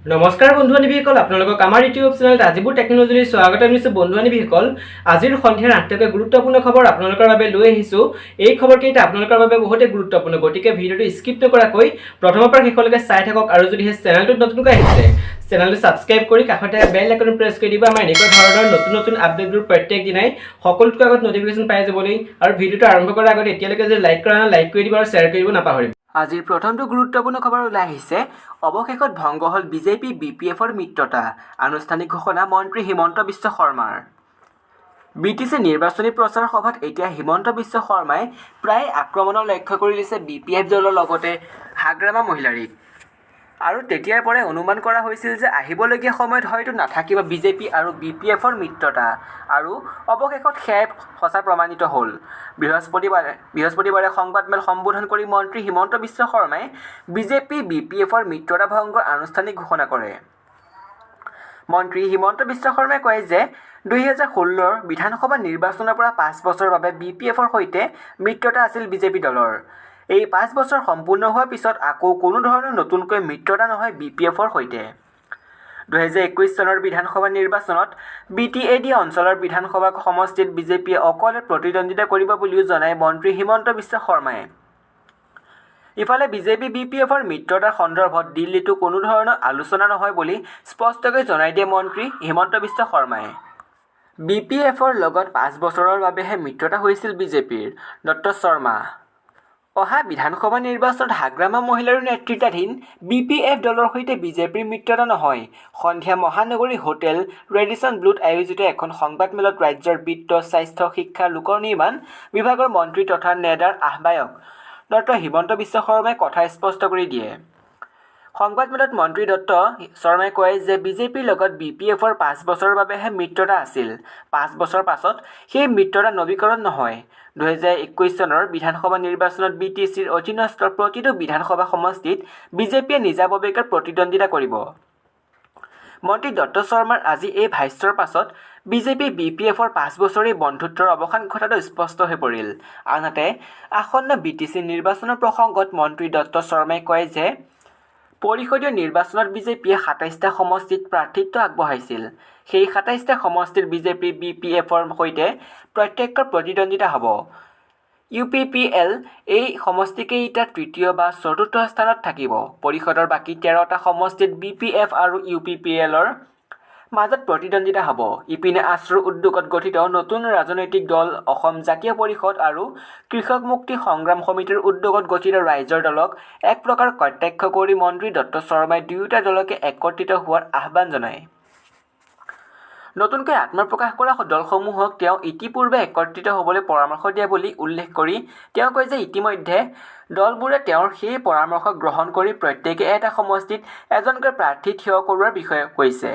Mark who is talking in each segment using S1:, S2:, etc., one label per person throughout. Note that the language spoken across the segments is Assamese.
S1: নমস্কাৰ বন্ধু-বান্ধৱীসকল, আপোনালোকক আমাৰ ইউটিউব চেনেলত আজিবোৰ টেকনলজিৰ স্বাগতম জনাইছোঁ। বন্ধু-বান্ধৱীসকল, আজিৰ সন্ধিয়াৰ আটাইতকৈ গুৰুত্বপূৰ্ণ খবৰ আপোনালোকৰ বাবে লৈ আহিছোঁ। এই খবৰকেইটা আপোনালোকৰ বাবে বহুতেই গুৰুত্বপূৰ্ণ, গতিকে ভিডিঅ'টো স্কিপ নকৰাকৈ প্ৰথমৰ পৰা শেষলৈকে চাই থাকক। আৰু যদিহে চেনেলটোত নতুনকৈ আহিছে, চেনেলটো ছাবস্ক্ৰাইব কৰি কাষতে বেল আইকন প্ৰেছ কৰি দিব। আমাৰ এনেকুৱা ধৰণৰ নতুন নতুন আপডেটবোৰ প্ৰত্যেক দিনাই সকলোতকৈ আগত নটিফিকেশ্যন পাই যাবলৈ। আৰু ভিডিঅ'টো আৰম্ভ কৰাৰ আগতে এতিয়ালৈকে যদি লাইক কৰা নাই, লাইক কৰি দিব আৰু শ্বেয়াৰ কৰিব নাপাহৰিব। আজিৰ প্ৰথমটো গুৰুত্বপূৰ্ণ খবৰ ওলাই আহিছে। অৱশেষত ভংগ হ'ল বিজেপি BPFৰ মিত্ৰতা, আনুষ্ঠানিক ঘোষণা মন্ত্ৰী হিমন্ত বিশ্ব শৰ্মাৰ। BTC নিৰ্বাচনী প্ৰচাৰ সভাত এতিয়া হিমন্ত বিশ্ব শৰ্মাই প্ৰায় আক্ৰমণৰ লক্ষ্য কৰি লৈছে BPF দলৰ লগতে হাগ্ৰামা মহিলাৰীক। আৰু তেতিয়াৰ পৰাই অনুমান কৰা হৈছিল যে আহিবলগীয়া সময়ত হয়তো নাথাকিব বিজেপি আৰু BPFৰ মিত্ৰতা, আৰু অৱশেষত সেয়াই সঁচা প্ৰমাণিত হ'ল। বৃহস্পতিবাৰে সংবাদমেল সম্বোধন কৰি মন্ত্ৰী হিমন্ত বিশ্ব শৰ্মাই বিজেপি BPFৰ মিত্ৰতা ভংগৰ আনুষ্ঠানিক ঘোষণা কৰে। মন্ত্ৰী হিমন্ত বিশ্ব শৰ্মাই কয় যে 2016 বিধানসভা নিৰ্বাচনৰ পৰা 5 বছৰৰ বাবে BPFৰ সৈতে মিত্ৰতা আছিল বিজেপি দলৰ। এই 5 বছৰ সম্পূৰ্ণ হোৱাৰ পিছত আকৌ কোনো ধৰণৰ নতুনকৈ মিত্ৰতা নহয় BPFৰ সৈতে। 2021 চনৰ বিধানসভা নিৰ্বাচনত BTAD অঞ্চলৰ বিধানসভা সমষ্টিত বিজেপিয়ে অকলে প্ৰতিদ্বন্দ্বিতা কৰিব বুলিও জনায় মন্ত্ৰী হিমন্ত বিশ্ব শৰ্মাই। ইফালে বিজেপি BPFৰ মিত্ৰতাৰ সন্দৰ্ভত দিল্লীতো কোনো ধৰণৰ আলোচনা নহয় বুলি স্পষ্টকৈ জনাই দিয়ে মন্ত্ৰী হিমন্ত বিশ্ব শৰ্মাই। BPFৰ লগত 5 বছৰৰ বাবেহে মিত্ৰতা হৈছিল বিজেপিৰ, ডক্টৰ শৰ্মা। অহা বিধানসভা নিৰ্বাচনত হাগ্ৰামা মহিলাৰ নেতৃত্বাধীন BPF দলৰ সৈতে বিজেপিৰ মিত্ৰতা নহয়। সন্ধিয়া মহানগৰী হোটেল ৰেডিচন ব্লুত আয়োজিত এখন সংবাদমেলত ৰাজ্যৰ বিত্ত, স্বাস্থ্য, শিক্ষা, লোক নিৰ্মাণ বিভাগৰ মন্ত্ৰী তথা নেডাৰ আহ্বায়ক ডক্টৰ হিমন্ত বিশ্ব শৰ্মাই কথা স্পষ্ট কৰি দিয়ে। সংবাদমেলত মন্ত্ৰী ডক্টৰ শৰ্মাই কয় যে বিজেপিৰ লগত BPFৰ 5 বছৰৰ বাবেহে মিত্ৰতা আছিল। 5 বছৰ পাছত সেই মিত্ৰতা নৱীকৰণ নহয়। 2021 চনৰ বিধানসভা নিৰ্বাচনত BTCৰ অধীনস্থ প্ৰতিটো বিধানসভা সমষ্টিত বিজেপিয়ে নিজাববীয়াকৈ প্ৰতিদ্বন্দ্বিতা কৰিব। মন্ত্ৰী ডক্টৰ শৰ্মাৰ আজি এই ভাষ্যৰ পাছত বিজেপি BPFৰ 5 বছৰীয়া বন্ধুত্বৰ অৱসান ঘটাটো স্পষ্ট হৈ পৰিল। আনহাতে আসন্ন BTC নিৰ্বাচনৰ প্ৰসংগত মন্ত্ৰী ডক্টৰ শৰ্মাই কয় যে পৰিষদীয় নিৰ্বাচনত বিজেপিয়ে 27টা সমষ্টিত প্ৰাৰ্থিত্ব আগবঢ়াইছিল। সেই 27টা সমষ্টিত বিজেপি BPFৰ সৈতে প্ৰত্যক্ষ প্ৰতিদ্বন্দ্বিতা হ'ব। UPPL এই সমষ্টিকেইটাৰ তৃতীয় বা চতুৰ্থ স্থানত থাকিব। পৰিষদৰ বাকী 13টা সমষ্টিত BPF আৰু UPPLৰ মাজত প্ৰতিদ্বন্দ্বিতা হ'ব। ইপিনে আছুৰ উদ্যোগত গঠিত নতুন ৰাজনৈতিক দল অসম জাতীয় পৰিষদ আৰু কৃষক মুক্তি সংগ্ৰাম সমিতিৰ উদ্যোগত গঠিত ৰাইজৰ দলক এক প্ৰকাৰ প্ৰত্যক্ষ কৰি মন্ত্ৰী ডক্টৰ শৰ্মাই দুয়োটা দলকে একত্ৰিত হোৱাৰ আহ্বান জনায়। নতুনকৈ আত্মপ্ৰকাশ কৰা দলসমূহক তেওঁ ইতিপূৰ্বে একত্ৰিত হ'বলৈ পৰামৰ্শ দিয়া বুলি উল্লেখ কৰি তেওঁ কয় যে ইতিমধ্যে দলবোৰে তেওঁৰ সেই পৰামৰ্শ গ্ৰহণ কৰি প্ৰত্যেকে এটা সমষ্টিত এজনকৈ প্ৰাৰ্থী থিয় কৰোৱাৰ বিষয়ে কৈছে।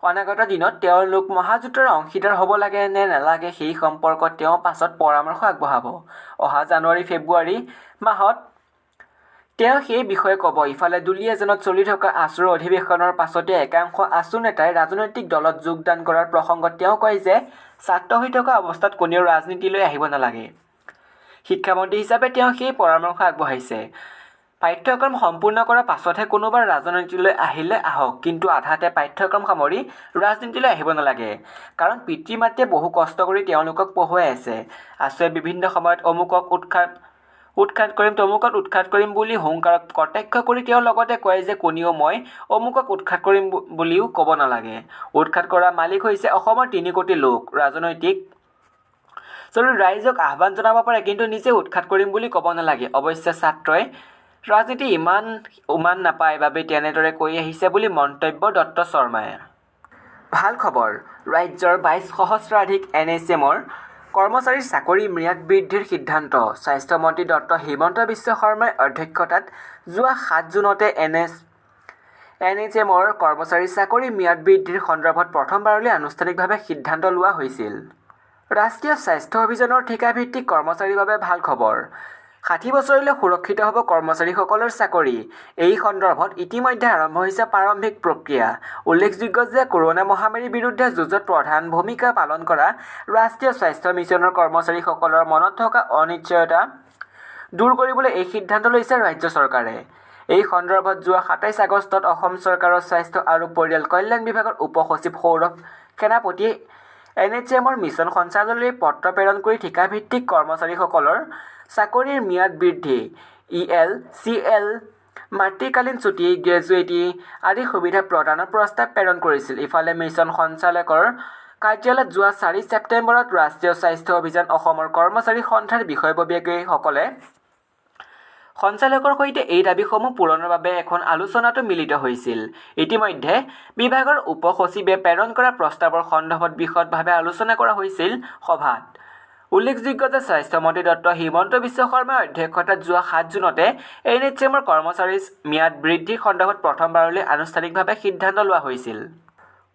S1: অনাগত দিনত তেওঁলোক মহাজোঁটৰ অংশীদাৰ হ'ব লাগে নে নালাগে সেই সম্পৰ্কত তেওঁ পাছত পৰামৰ্শ আগবঢ়াব। অহা জানুৱাৰী-ফেব্ৰুৱাৰী মাহত তেওঁ সেই বিষয়ে ক'ব। ইফালে দুলীয়াজানত চলি থকা আছুৰ অধিৱেশনৰ পাছতে একাংশ আছু নেতাই ৰাজনৈতিক দলত যোগদান কৰাৰ প্ৰসংগত তেওঁ কয় যে ছাত্ৰ হৈ থকা অৱস্থাত কোনেও ৰাজনীতিলৈ আহিব নালাগে। শিক্ষামন্ত্ৰী হিচাপে তেওঁ সেই পৰামৰ্শ আগবঢ়াইছে। পাঠ্যক্ৰম সম্পূৰ্ণ কৰাৰ পাছতহে কোনোবা ৰাজনীতিলৈ আহিলে আহক, কিন্তু আধাতে পাঠ্যক্ৰম সামৰি ৰাজনীতিলৈ আহিব নালাগে। কাৰণ পিতৃ-মাতৃয়ে বহু কষ্ট কৰি তেওঁলোকক পঢ়ুৱাই আছে। আছুৱে বিভিন্ন সময়ত অমুকক উৎখাত কৰিম, তমুকত উৎখাত কৰিম বুলি হুংকাৰক কটাক্ষ কৰি তেওঁ লগতে কয় যে কোনেও মই অমুকক উৎখাত কৰিম বুলিও ক'ব নালাগে। উৎখাত কৰা মালিক হৈছে অসমৰ 3 কোটি লোক। ৰাজনৈতিক ৰাইজক আহ্বান জনাব পাৰে, কিন্তু নিজে উৎখাত কৰিম বুলি ক'ব নালাগে। অৱশ্যে ছাত্ৰই ৰাজনীতি ইমান উমান নাপায় বাবে তেনেদৰে কৈ আহিছে বুলি মন্তব্য ডক্টৰ শৰ্মাই। ভাল খবৰ, ৰাজ্যৰ 22 সহস্ৰাধিক NHMৰ কৰ্মচাৰীৰ চাকৰি ম্যাদ বৃদ্ধিৰ সিদ্ধান্ত। স্বাস্থ্যমন্ত্ৰী ডক্টৰ হিমন্ত বিশ্ব শৰ্মাৰ অধ্যক্ষতাত যোৱা 7 জুনতে NHMৰ কৰ্মচাৰীৰ চাকৰি ম্যাদ বৃদ্ধিৰ সন্দৰ্ভত প্ৰথমবাৰলৈ আনুষ্ঠানিকভাৱে সিদ্ধান্ত লোৱা হৈছিল। ৰাষ্ট্ৰীয় স্বাস্থ্য অভিযানৰ ঠিকাভিত্তিক কৰ্মচাৰীৰ বাবে ভাল খবৰ। 60 বছৰলৈ সুৰক্ষিত হ'ব কৰ্মচাৰীসকলৰ চাকৰি। এই সন্দৰ্ভত ইতিমধ্যে আৰম্ভ হৈছে প্ৰাৰম্ভিক প্ৰক্ৰিয়া। উল্লেখযোগ্য যে কৰোনা মহামাৰীৰ বিৰুদ্ধে যুঁজত প্ৰধান ভূমিকা পালন কৰা ৰাষ্ট্ৰীয় স্বাস্থ্য মিছনৰ কৰ্মচাৰীসকলৰ মনত থকা অনিশ্চয়তা দূৰ কৰিবলৈ এই সিদ্ধান্ত লৈছে ৰাজ্য চৰকাৰে। এই সন্দৰ্ভত যোৱা ২৭ আগষ্টত অসম চৰকাৰৰ স্বাস্থ্য আৰু পৰিয়াল কল্যাণ বিভাগৰ উপ সচিব সৌৰভ সেনাপতিয়ে NHMৰ মিছন সঞ্চালকালয়লৈ পত্ৰ প্ৰেৰণ কৰি ঠিকাভিত্তিক কৰ্মচাৰীসকলৰ চাকৰিৰ ম্যাদ বৃদ্ধি, EL, CL, মাতৃকালীন ছুটী, গ্ৰেজুৱেটি আদি সুবিধা প্ৰদানৰ প্ৰস্তাৱ প্ৰেৰণ কৰিছিল। ইফালে মিছন সঞ্চালকৰ কাৰ্যালয়ত যোৱা ৪ ছেপ্টেম্বৰত ৰাষ্ট্ৰীয় স্বাস্থ্য অভিযান অসমৰ কৰ্মচাৰী সন্থাৰ বিষয়ববীয়াসকলে সঞ্চালকৰ সৈতে এই দাবীসমূহ পূৰণৰ বাবে এখন আলোচনাতো মিলিত হৈছিল। ইতিমধ্যে বিভাগৰ উপ সচিবে প্ৰেৰণ কৰা প্ৰস্তাৱৰ সন্দৰ্ভত বিশদভাৱে আলোচনা কৰা হৈছিল সভাত। উল্লেখযোগ্য যে স্বাস্থ্যমন্ত্ৰী ডক্টৰ হিমন্ত বিশ্ব শৰ্মাৰ অধ্যক্ষতাত যোৱা ৭ জুনতে NHMৰ কৰ্মচাৰীৰ ম্যাদ বৃদ্ধিৰ সন্দৰ্ভত প্ৰথমবাৰলৈ আনুষ্ঠানিকভাৱে সিদ্ধান্ত লোৱা হৈছিল।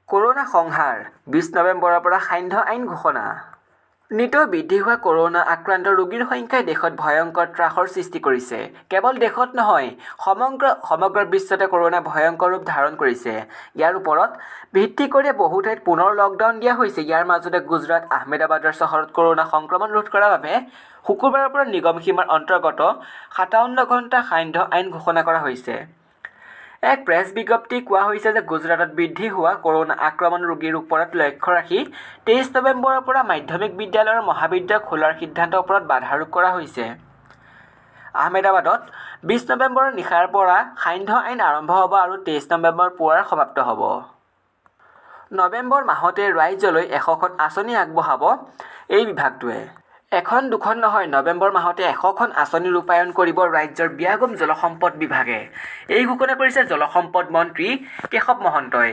S1: কৰোনা সংহাৰ, ২০ নৱেম্বৰৰ পৰা সান্ধ্য আইন ঘোষণা। নিতৌ বৃদ্ধি হোৱা কৰোনা আক্ৰান্ত ৰোগীৰ সংখ্যাই দেশত ভয়ংকৰ ত্ৰাসৰ সৃষ্টি কৰিছে। কেৱল দেশত নহয়, সমগ্ৰ বিশ্বতে কৰোনা ভয়ংকৰ ৰূপ ধাৰণ কৰিছে। ইয়াৰ ওপৰত ভিত্তি কৰি বহু ঠাইত পুনৰ লকডাউন দিয়া হৈছে। ইয়াৰ মাজতে গুজৰাট আহমেদাবাদৰ চহৰত কৰোনা সংক্ৰমণ ৰোধ কৰাৰ বাবে শুকুৰবাৰৰ পৰা নিগম সীমাৰ অন্তৰ্গত ৫৭ ঘণ্টা সান্ধ্য আইন ঘোষণা কৰা হৈছে। এক প্ৰেছ বিজ্ঞপ্তিত কোৱা হৈছে যে গুজৰাটত বৃদ্ধি হোৱা কৰোনা আক্ৰমণ ৰোগীৰ ওপৰত লক্ষ্য ৰাখি ২৩ নৱেম্বৰৰ পৰা মাধ্যমিক বিদ্যালয় আৰু মহাবিদ্যালয় খোলাৰ সিদ্ধান্তৰ ওপৰত বাধা আৰোপ কৰা হৈছে। আহমেদাবাদত ২০ নৱেম্বৰৰ নিশাৰ পৰা সান্ধ্য আইন আৰম্ভ হ'ব আৰু ২৩ নৱেম্বৰ পুৱাৰ সমাপ্ত হ'ব। নৱেম্বৰ মাহতে ৰাজ্যলৈ ১০০খন আঁচনি আগবঢ়াব এই বিভাগটোৱে। এখন দুখন নহয়, নৱেম্বৰ মাহতে ১০০খন আঁচনি ৰূপায়ণ কৰিব ৰাজ্যৰ ব্যাগম জলসম্পদ বিভাগে। এই ঘোষণা কৰিছে জলসম্পদ মন্ত্ৰী কেশৱ মহন্তই।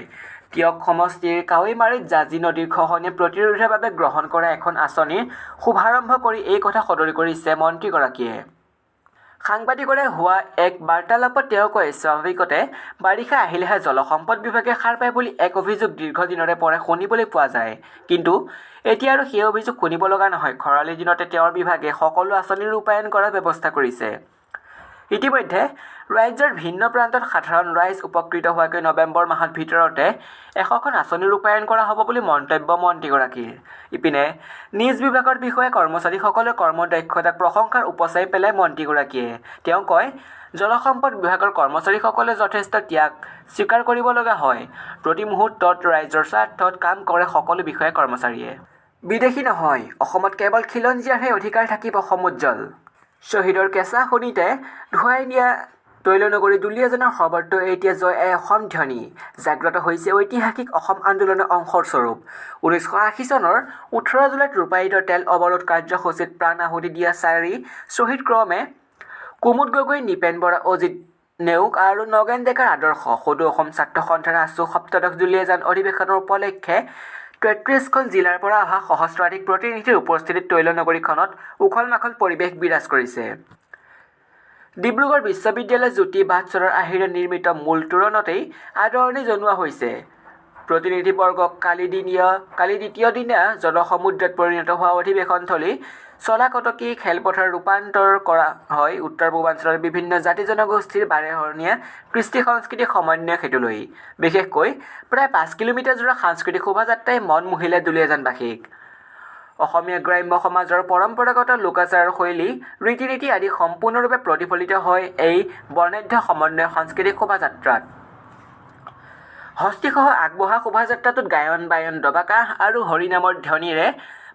S1: টিয়ক সমষ্টিৰ কাৱৈমাৰীত জাঁজি নদীৰ খহনীয়া প্ৰতিৰোধৰ বাবে গ্ৰহণ কৰা এখন আঁচনিৰ শুভাৰম্ভ কৰি এই কথা সদৰি কৰিছে মন্ত্ৰীগৰাকীয়ে। সাংবাদিকৰে হোৱা এক বাৰ্তালাপত তেওঁ কয়, স্বাভাৱিকতে বাৰিষা আহিলেহে জলসম্পদ বিভাগে সাৰ পায় বুলি এক অভিযোগ দীৰ্ঘদিনৰে পৰা শুনিবলৈ পোৱা যায়। কিন্তু এতিয়া আৰু সেই অভিযোগ শুনিব লগা নহয়। খৰালিৰ দিনতে তেওঁৰ বিভাগে সকলো আঁচনি ৰূপায়ণ কৰাৰ ব্যৱস্থা কৰিছে। ইতিমধ্যে ৰাজ্যৰ ভিন্ন প্ৰান্তত সাধাৰণ ৰাইজ উপকৃত হোৱাকৈ নৱেম্বৰ মাহৰ ভিতৰতে ১০০খন আঁচনি ৰূপায়ণ কৰা হ'ব বুলি মন্তব্য মন্ত্ৰীগৰাকীৰ। ইপিনে নিজ বিভাগৰ বিষয়া কৰ্মচাৰীসকলৰ কৰ্মদক্ষতাক প্ৰশংসাৰ উপচাই পেলাই মন্ত্ৰীগৰাকীয়ে। তেওঁ কয়, জলসম্পদ বিভাগৰ কৰ্মচাৰীসকলে যথেষ্ট ত্যাগ স্বীকাৰ কৰিব লগা হয়। প্ৰতি মুহূৰ্তত ৰাইজৰ স্বাৰ্থত কাম কৰে সকলো বিষয়া কৰ্মচাৰীয়ে। বিদেশী নহয়, অসমত কেৱল খিলঞ্জীয়াৰহে অধিকাৰ থাকিব সমুজ্জ্বল। শ্বহীদৰ কেঁচা খনিতে ধুৱাই নিয়া তৈলনগৰী দুলীয়াজানৰ সৰ্বত্ৰ এতিয়া জয় অসম ধ্বনি জাগ্ৰত হৈছে ঐতিহাসিক অসম আন্দোলনৰ অংশস্বৰূপ। ১৯৮০ চনৰ ১৮ জুলাইত ৰূপায়িত তেল অৱৰোধ কাৰ্যসূচীত প্ৰাণ আহুতি দিয়া ৪ শ্বহীদ ক্ৰমে কুমুদ গগৈ, নিপেন বৰা, অজিত নেওগ আৰু নগেন ডেকাৰ আদৰ্শ। সদৌ অসম ছাত্ৰ সন্থাৰ আছু সপ্তদশ দুলীয়াজান অধিৱেশনৰ উপলক্ষে ৩৩খন জিলাৰ পৰা অহা সহস্ৰাধিক প্ৰতিনিধিৰ উপস্থিতিত তৈলনগৰীখনত উখল মাখল পৰিৱেশ বিৰাজ কৰিছে। ডিব্ৰুগড় বিশ্ববিদ্যালয় জ্যোতি ভাস্কৰৰ আৰ্হিৰে নিৰ্মিত মূল তোৰণতেই আদৰণি জনোৱা হৈছে। প্ৰতিনিধিবৰ্গক কালি দ্বিতীয় দিনা জনসমুদ্ৰত পৰিণত হোৱা অধিৱেশনথলী চলাকটকী খেলপথাৰ ৰূপান্তৰ কৰা হয় উত্তৰ পূৰ্বাঞ্চলৰ বিভিন্ন জাতি জনগোষ্ঠীৰ বাৰেহৰণীয়া কৃষ্টি সাংস্কৃতিক সমন্বয় সেতুলৈ। বিশেষকৈ প্ৰায় ৫ কিলোমিটাৰজোৰা সাংস্কৃতিক শোভাযাত্ৰাই মন মোহিলে দুলীয়াজানবাসীক। অসমীয়া গ্ৰাম্য সমাজৰ পৰম্পৰাগত লোকাচাৰ শৈলী, ৰীতি নীতি আদি সম্পূৰ্ণৰূপে প্ৰতিফলিত হয় এই বৰ্ণাঢ্য সমন্বয় সাংস্কৃতিক শোভাযাত্ৰাত। হস্তীসহ আগবঢ়া শোভাযাত্ৰাটোত গায়ন বায়ন, দবাকাহ আৰু হৰিনামৰ ধ্বনিৰে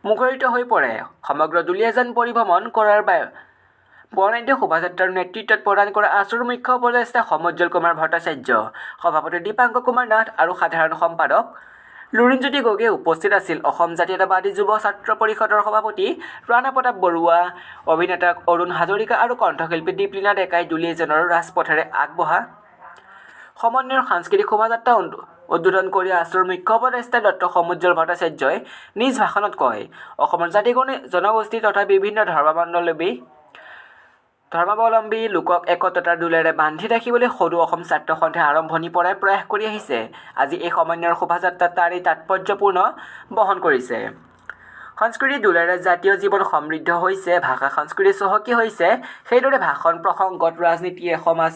S1: মুখৰিত হৈ পৰে। সমগ্ৰ দুলীয়াজান পৰিভ্ৰমণ কৰাৰ বৰ্ণাঢ্য শোভাযাত্ৰাৰ নেতৃত্বত প্ৰদান কৰা আছুৰ মুখ্য উপদেষ্টা সমুজ্জ্বল কুমাৰ ভট্টাচাৰ্য, সভাপতি দীপাংকৰ কুমাৰ নাথ আৰু সাধাৰণ সম্পাদক লুৰিণজ্যোতি গগৈ উপস্থিত আছিল। অসম জাতীয়তাবাদী যুৱ ছাত্ৰ পৰিষদৰ সভাপতি ৰাণা প্ৰতাপ বৰুৱা, অভিনেতা অৰুণ হাজৰিকা আৰু কণ্ঠশিল্পী দীপলীনা ডেকাই দুলীয়াজানৰ ৰাজপথেৰে আগবঢ়া সমন্বয়ৰ সাংস্কৃতিক শোভাযাত্ৰা উদ্বোধন কৰি আছুৰ মুখ্য উপদেষ্টা ডক্টৰ সমুজ্জ্বল ভট্টাচাৰ্যই নিজ ভাষণত কয়, অসমৰ জাতি জনগোষ্ঠী তথা বিভিন্ন ধৰ্মাৱলম্বী লোকক একতাৰ দোলেৰে বান্ধি ৰাখিবলৈ সদৌ অসম ছাত্ৰ সন্থাই আৰম্ভণিৰ পৰাই প্ৰয়াস কৰি আহিছে। আজি এই সমন্বয়ৰ শোভাযাত্ৰা তাৰেই তাৎপৰ্যপূৰ্ণ বহন কৰিছে। সংস্কৃতিৰ দোলেৰে জাতীয় জীৱন সমৃদ্ধ হৈছে, ভাষা সংস্কৃতি চহকী হৈছে। সেইদৰে ভাষণ প্ৰসংগত ৰাজনীতিয়ে সমাজ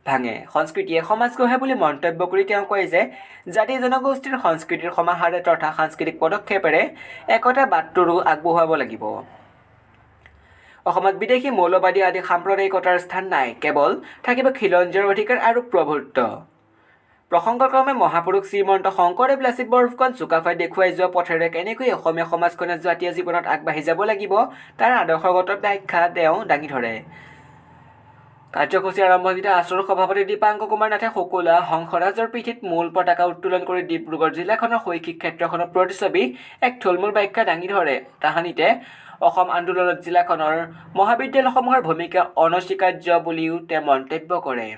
S1: ভাঙে, সংস্কৃতিয়ে সমাজ গঢ়ে বুলি মন্তব্য কৰি তেওঁ কয় যে জাতি জনগোষ্ঠীৰ সংস্কৃতিৰ সমাহাৰে তথা সাংস্কৃতিক পদক্ষেপেৰে একতাৰ বাটটোৰো আগবঢ়াব লাগিব। অসমত বিদেশী মৌলবাদী আদি সাম্প্ৰদায়িকতাৰ স্থান নাই, কেৱল থাকিব খিলঞ্জীয়াৰ অধিকাৰ আৰু প্ৰভুত্ব। প্ৰসংগক্ৰমে মহাপুৰুষ শ্ৰীমন্ত শংকৰদেৱ লাচিত বৰফুকন চুকাফাই দেখুৱাই যোৱা পথেৰে কেনেকৈ অসমীয়া সমাজখনে জাতীয় জীৱনত আগবাঢ়ি যাব লাগিব তাৰ আদৰ্শগত ব্যাখ্যা তেওঁ দাঙি ধৰে। কাৰ্যসূচী আৰম্ভণিতে আছৰৰ সভাপতি দীপাংকৰ কুমাৰ নাথে শুকুলা হংসৰাজৰ পিঠিত মূল পতাকা উত্তোলন কৰি ডিব্ৰুগড় জিলাখনৰ শৈক্ষিক ক্ষেত্ৰখনৰ প্ৰতিচ্ছবি এক থুলমূল ব্যাখ্যা দাঙি ধৰে। তাহানিতে অসম আন্দোলনত জিলাখনৰ মহাবিদ্যালয়সমূহৰ ভূমিকা অনস্বীকাৰ্য বুলিও তেওঁ মন্তব্য কৰে।